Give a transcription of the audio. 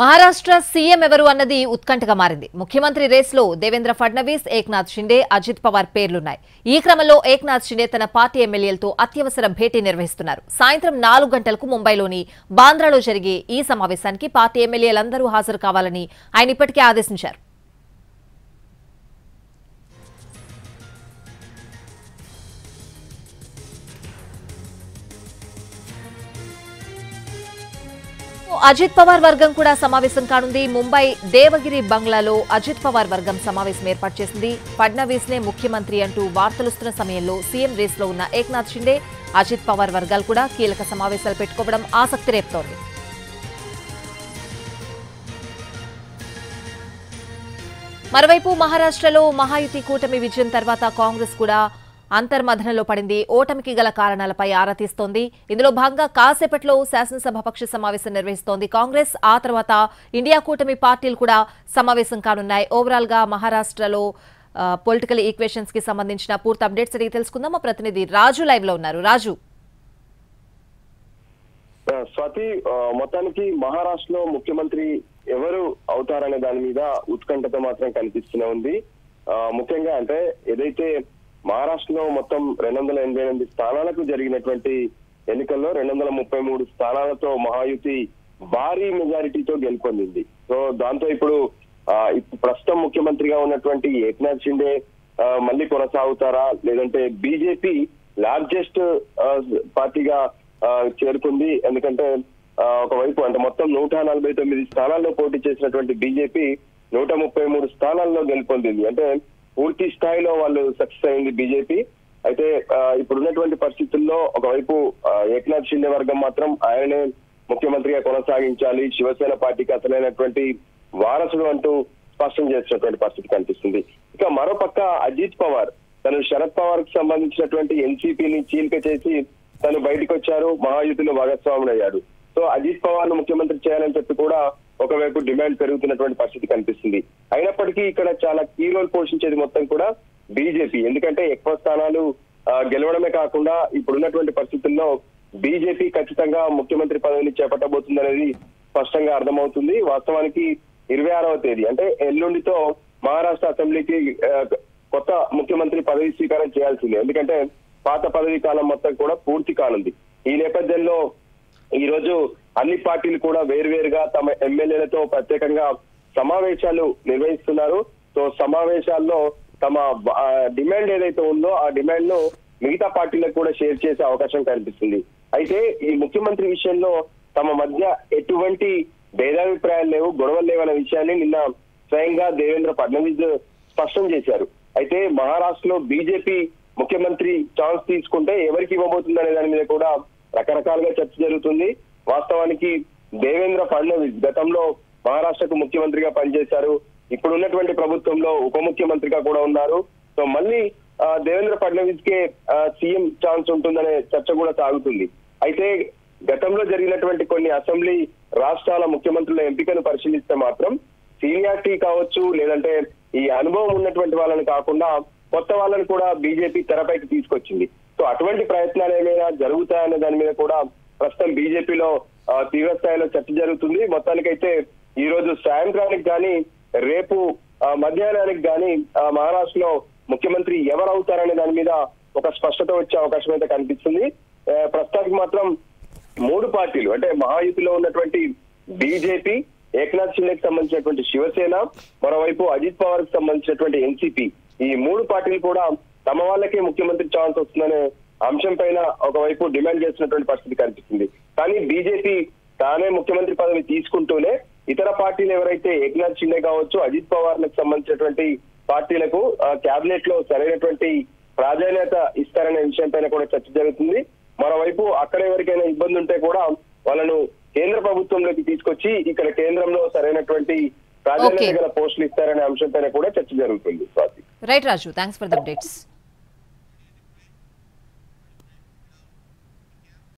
Maharashtra CM ఎవరు అన్నది ఉత్కంఠగా మారింది. ముఖ్యమంత్రి రేస్లో దేవేంద్ర ఫడ్నవీస్, ఏక్నాథ్ షిండే, అజిత్ పవార్ పేర్లున్నాయి. ఈ క్రమంలో ఏక్నాథ్ షిండే తన పార్టీ ఎమ్మెల్యేలతో అత్యవసర భేటీ నిర్వహిస్తున్నారు. సాయంత్రం 4 గంటలకు ముంబైలోని బాంద్రాలో జరిగే ఈ సమావేశానికి పార్టీ ఎమ్మెల్యేలందరూ హాజరు కావాలని ఆయన ఇప్పటికే ఆదేశించారు. అజిత్ పవార్ వర్గం కూడా సమావేశం కానుంది. ముంబై దేవగిరి బంగ్లాలో అజిత్ పవార్ వర్గం సమావేశం ఏర్పాటు చేసింది. ఫడ్నవీస్ నే ముఖ్యమంత్రి అంటూ వార్తలుస్తున్న సమయంలో సీఎం రేస్లో ఉన్న ఏక్నాథ్ షిండే, అజిత్ పవార్ వర్గాలు కూడా కీలక సమావేశాలు పెట్టుకోవడం ఆసక్తి రేపుతోంది. మరోవైపు మహారాష్ట్రలో మహాయుతి కూటమి విజయం తర్వాత కాంగ్రెస్ కూడా అంతర్మథనంలో పడింది. ఓటమికి గల కారణాలపై ఆరా తీస్తోంది. ఇందులో భాగంగా కాసేపట్లో శాసనసభాపక్ష సమావేశం నిర్వహిస్తోంది కాంగ్రెస్. ఆ తర్వాత ఇండియా కూటమి పార్టీలు కూడా సమావేశం కానున్నాయి. ఓవరాల్ గా మహారాష్ట్రలో పొలిటికల్ ఈక్వేషన్స్ కి సంబంధించిన పూర్తి అప్డేట్స్ అడిగి తెలుసుకుందాం. మా ప్రతినిధి రాజు లైవ్ లో ఉన్నారు. రాజు, స్వాతి, మొత్తానికి మహారాష్ట్రలో ముఖ్యమంత్రి ఎవరు అవుతారనే దాని మీద ఉత్కంఠత మాత్రం కనిపిస్తూనే ఉంది. ముఖ్యంగా అంటే ఏదైతే మహారాష్ట్రలో మొత్తం 288 స్థానాలకు జరిగినటువంటి ఎన్నికల్లో 233 స్థానాలతో మహాయుతి భారీ మెజారిటీతో గెలుపొందింది. సో దాంతో ఇప్పుడు ప్రస్తుతం ముఖ్యమంత్రిగా ఉన్నటువంటి ఏక్నాథ్ షిండే మళ్ళీ కొనసాగుతారా, లేదంటే బీజేపీ లార్జెస్ట్ పార్టీగా చేరుకుంది. ఎందుకంటే ఒకవైపు అంటే మొత్తం 149 స్థానాల్లో పోటీ చేసినటువంటి బీజేపీ 133 స్థానాల్లో గెలుపొందింది. అంటే పూర్తి స్థాయిలో వాళ్ళు సక్సెస్ అయింది బీజేపీ. అయితే ఇప్పుడున్నటువంటి పరిస్థితుల్లో ఒకవైపు ఏక్నాథ్ షిండే వర్గం మాత్రం ఆయనే ముఖ్యమంత్రిగా కొనసాగించాలి, శివసేన పార్టీకి అసలైనటువంటి వారసుడు అంటూ స్పష్టం చేసినటువంటి పరిస్థితి కనిపిస్తుంది. ఇక మరోపక్క అజిత్ పవార్ తను శరద్ పవార్ కు సంబంధించినటువంటి ఎన్సీపీని చీలిక చేసి తను బయటకు వచ్చారు, మహాయుతిలో భాగస్వాముడు అయ్యాడు. సో అజిత్ పవార్ ను ముఖ్యమంత్రి చేయాలని చెప్పి కూడా ఒకవైపు డిమాండ్ పెరుగుతున్నటువంటి పరిస్థితి కనిపిస్తుంది. అయినప్పటికీ ఇక్కడ చాలా కీ రోల్ పోషించేది మొత్తం కూడా బీజేపీ. ఎందుకంటే ఎక్కువ స్థానాలు గెలవడమే కాకుండా ఇప్పుడున్నటువంటి పరిస్థితుల్లో బీజేపీ ఖచ్చితంగా ముఖ్యమంత్రి పదవిని చేపట్టబోతుందనేది స్పష్టంగా అర్థమవుతుంది. వాస్తవానికి 26వ తేదీ అంటే ఎల్లుండితో మహారాష్ట్ర అసెంబ్లీకి కొత్త ముఖ్యమంత్రి పదవి స్వీకారం చేయాల్సింది. ఎందుకంటే పాత పదవీ కాలం మొత్తం కూడా పూర్తి కానుంది. ఈ నేపథ్యంలో ఈ రోజు అన్ని పార్టీలు కూడా వేరువేరుగా తమ ఎమ్మెల్యేలతో ప్రత్యేకంగా సమావేశాలు నిర్వహిస్తున్నారు. సో సమావేశాల్లో తమ డిమాండ్ ఏదైతే ఉందో ఆ డిమాండ్ ను మిగతా పార్టీలకు కూడా షేర్ చేసే అవకాశం కనిపిస్తుంది. అయితే ఈ ముఖ్యమంత్రి విషయంలో తమ మధ్య ఎటువంటి భేదాభిప్రాయాలు లేవు, గొడవలు లేవన్న విషయాన్ని నిన్న స్వయంగా దేవేంద్ర ఫడ్నవీస్ స్పష్టం చేశారు. అయితే మహారాష్ట్రలో బీజేపీ ముఖ్యమంత్రి ఛాన్స్ తీసుకుంటే ఎవరికి ఇవ్వబోతుందనే దాని మీద కూడా రకరకాలుగా చర్చ జరుగుతుంది. వాస్తవానికి దేవేంద్ర ఫడ్నవీస్ గతంలో మహారాష్ట్రకు ముఖ్యమంత్రిగా పనిచేశారు. ఇప్పుడు ఉన్నటువంటి ప్రభుత్వంలో ఉప ముఖ్యమంత్రిగా కూడా ఉన్నారు. సో మళ్ళీ దేవేంద్ర ఫడ్నవీస్ కే సీఎం ఛాన్స్ ఉంటుందనే చర్చ కూడా సాగుతుంది. అయితే గతంలో జరిగినటువంటి కొన్ని అసెంబ్లీ రాష్ట్రాల ముఖ్యమంత్రుల ఎంపికను పరిశీలిస్తే మాత్రం సీనియారిటీ కావచ్చు, లేదంటే ఈ అనుభవం ఉన్నటువంటి వాళ్ళని కాకుండా కొత్త వాళ్ళని కూడా బీజేపీ తెరపైకి తీసుకొచ్చింది. సో అటువంటి ప్రయత్నాలు ఏమైనా జరుగుతాయనే దాని మీద కూడా ప్రస్తుతం బీజేపీలో తీవ్ర స్థాయిలో చర్చ జరుగుతుంది. మొత్తానికైతే ఈ రోజు సాయంత్రానికి కానీ రేపు మధ్యాహ్నానికి కానీ మహారాష్ట్రలో ముఖ్యమంత్రి ఎవరు అవుతారనే దాని మీద ఒక స్పష్టత వచ్చే అవకాశం అయితే కనిపిస్తుంది. ప్రస్తుతానికి మాత్రం 3 పార్టీలు అంటే మహాయుతిలో ఉన్నటువంటి బీజేపీ, ఏక్నాథ్ షిండేకి సంబంధించినటువంటి శివసేన, మరోవైపు అజిత్ పవార్ కు సంబంధించినటువంటి ఎన్సీపీ, ఈ 3 పార్టీలు కూడా తమ వాళ్ళకే ముఖ్యమంత్రి ఛాన్స్ వస్తుందనే అంశం పైన ఒకవైపు డిమాండ్ చేస్తున్నటువంటి పరిస్థితి కనిపిస్తుంది. కానీ బీజేపీ తానే ముఖ్యమంత్రి పదవి తీసుకుంటూనే ఇతర పార్టీలు ఎవరైతే ఏక్నాథ్ షిండే కావచ్చు, అజిత్ పవార్ లకు సంబంధించినటువంటి పార్టీలకు క్యాబినెట్ లో సరైనటువంటి ప్రాధాన్యత ఇస్తారనే విషయం పైన కూడా చర్చ జరుగుతుంది. మరోవైపు అక్కడ ఎవరికైనా ఇబ్బంది ఉంటే కూడా వాళ్ళను కేంద్ర ప్రభుత్వంలోకి తీసుకొచ్చి ఇక్కడ కేంద్రంలో సరైనటువంటి ప్రాధాన్యత గల పోస్టులు ఇస్తారనే అంశం పైన కూడా చర్చ జరుగుతుంది. Right Raju, thanks for the updates.